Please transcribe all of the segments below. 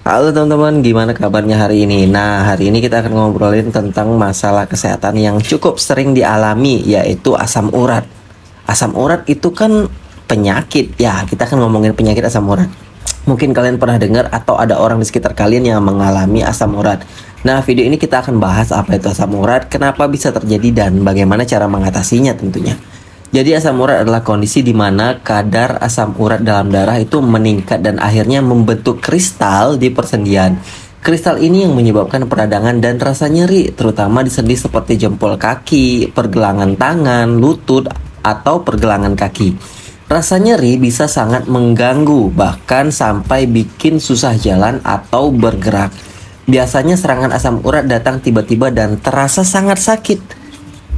Halo teman-teman, gimana kabarnya hari ini? Nah, hari ini kita akan ngobrolin tentang masalah kesehatan yang cukup sering dialami, yaitu asam urat. Asam urat itu kan penyakit, ya kita akan ngomongin penyakit asam urat. Mungkin kalian pernah dengar atau ada orang di sekitar kalian yang mengalami asam urat. Nah, video ini kita akan bahas apa itu asam urat, kenapa bisa terjadi, dan bagaimana cara mengatasinya tentunya. Jadi asam urat adalah kondisi di mana kadar asam urat dalam darah itu meningkat dan akhirnya membentuk kristal di persendian. Kristal ini yang menyebabkan peradangan dan rasa nyeri, terutama di sendi seperti jempol kaki, pergelangan tangan, lutut, atau pergelangan kaki. Rasa nyeri bisa sangat mengganggu, bahkan sampai bikin susah jalan atau bergerak. Biasanya serangan asam urat datang tiba-tiba dan terasa sangat sakit.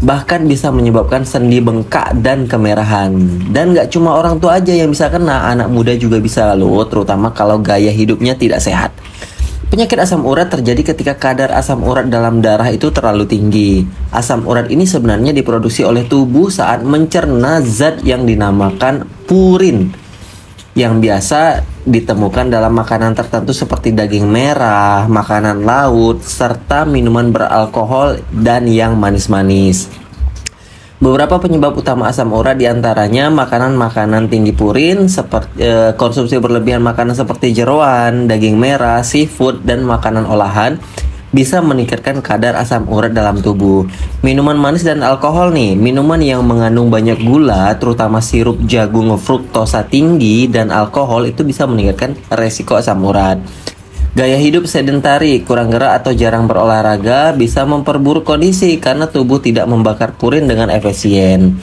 Bahkan bisa menyebabkan sendi bengkak dan kemerahan. Dan gak cuma orang tua aja yang bisa kena, anak muda juga bisa loh, terutama kalau gaya hidupnya tidak sehat. Penyakit asam urat terjadi ketika kadar asam urat dalam darah itu terlalu tinggi. Asam urat ini sebenarnya diproduksi oleh tubuh saat mencerna zat yang dinamakan purin, yang biasa ditemukan dalam makanan tertentu seperti daging merah, makanan laut, serta minuman beralkohol dan yang manis-manis. Beberapa penyebab utama asam urat diantaranya makanan-makanan tinggi purin, seperti konsumsi berlebihan makanan seperti jeroan, daging merah, seafood, dan makanan olahan bisa meningkatkan kadar asam urat dalam tubuh. Minuman manis dan alkohol nih, minuman yang mengandung banyak gula, terutama sirup jagung fruktosa tinggi dan alkohol itu bisa meningkatkan resiko asam urat. Gaya hidup sedentari, kurang gerak atau jarang berolahraga bisa memperburuk kondisi karena tubuh tidak membakar purin dengan efisien.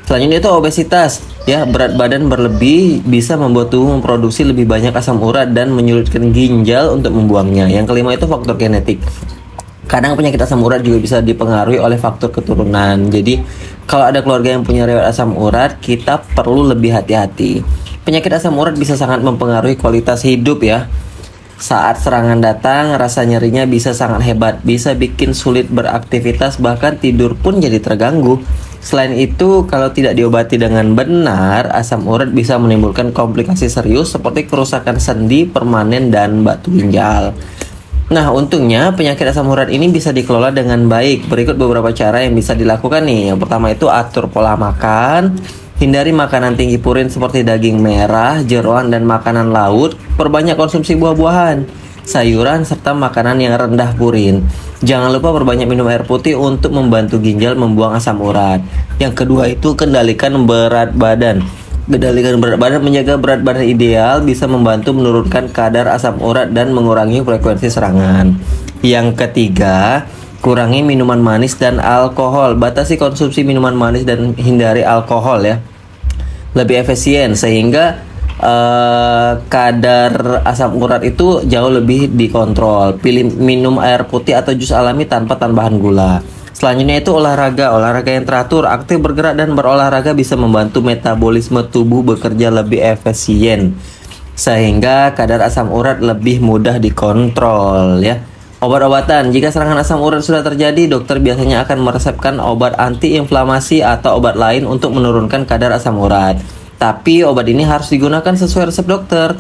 Selanjutnya itu obesitas, ya, berat badan berlebih bisa membuat tubuh memproduksi lebih banyak asam urat dan menyulitkan ginjal untuk membuangnya. Yang kelima itu faktor genetik. Kadang penyakit asam urat juga bisa dipengaruhi oleh faktor keturunan. Jadi kalau ada keluarga yang punya riwayat asam urat, kita perlu lebih hati-hati. Penyakit asam urat bisa sangat mempengaruhi kualitas hidup ya. Saat serangan datang, rasa nyerinya bisa sangat hebat, bisa bikin sulit beraktivitas, bahkan tidur pun jadi terganggu. Selain itu, kalau tidak diobati dengan benar, asam urat bisa menimbulkan komplikasi serius seperti kerusakan sendi permanen dan batu ginjal. Nah, untungnya penyakit asam urat ini bisa dikelola dengan baik. Berikut beberapa cara yang bisa dilakukan nih. Yang pertama itu atur pola makan. Hindari makanan tinggi purin seperti daging merah, jeroan, dan makanan laut. Perbanyak konsumsi buah-buahan, sayuran, serta makanan yang rendah purin. Jangan lupa perbanyak minum air putih untuk membantu ginjal membuang asam urat. Yang kedua itu kendalikan berat badan. Kendalikan berat badan, menjaga berat badan ideal bisa membantu menurunkan kadar asam urat dan mengurangi frekuensi serangan. Yang ketiga, kurangi minuman manis dan alkohol. Batasi konsumsi minuman manis dan hindari alkohol ya. Lebih efisien sehingga kadar asam urat itu jauh lebih dikontrol. Pilih minum air putih atau jus alami tanpa tambahan gula. Selanjutnya itu olahraga. Olahraga yang teratur, aktif, bergerak, dan berolahraga bisa membantu metabolisme tubuh bekerja lebih efisien sehingga kadar asam urat lebih mudah dikontrol ya. Obat-obatan, jika serangan asam urat sudah terjadi, dokter biasanya akan meresepkan obat antiinflamasi atau obat lain untuk menurunkan kadar asam urat. Tapi obat ini harus digunakan sesuai resep dokter.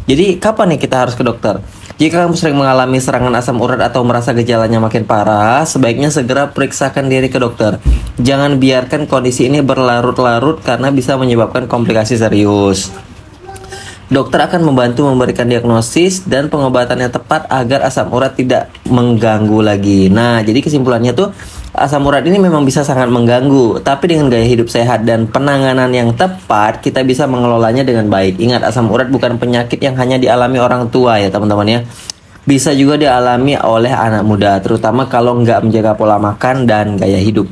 Jadi kapan nih kita harus ke dokter? Jika kamu sering mengalami serangan asam urat atau merasa gejalanya makin parah, sebaiknya segera periksakan diri ke dokter. Jangan biarkan kondisi ini berlarut-larut karena bisa menyebabkan komplikasi serius. Dokter akan membantu memberikan diagnosis dan pengobatan yang tepat agar asam urat tidak mengganggu lagi. Nah, jadi kesimpulannya tuh asam urat ini memang bisa sangat mengganggu, tapi dengan gaya hidup sehat dan penanganan yang tepat, kita bisa mengelolanya dengan baik. Ingat, asam urat bukan penyakit yang hanya dialami orang tua ya teman-teman ya. Bisa juga dialami oleh anak muda, terutama kalau nggak menjaga pola makan dan gaya hidup.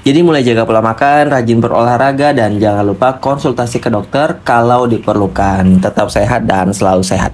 Jadi mulai jaga pola makan, rajin berolahraga, dan jangan lupa konsultasi ke dokter kalau diperlukan. Tetap sehat dan selalu sehat.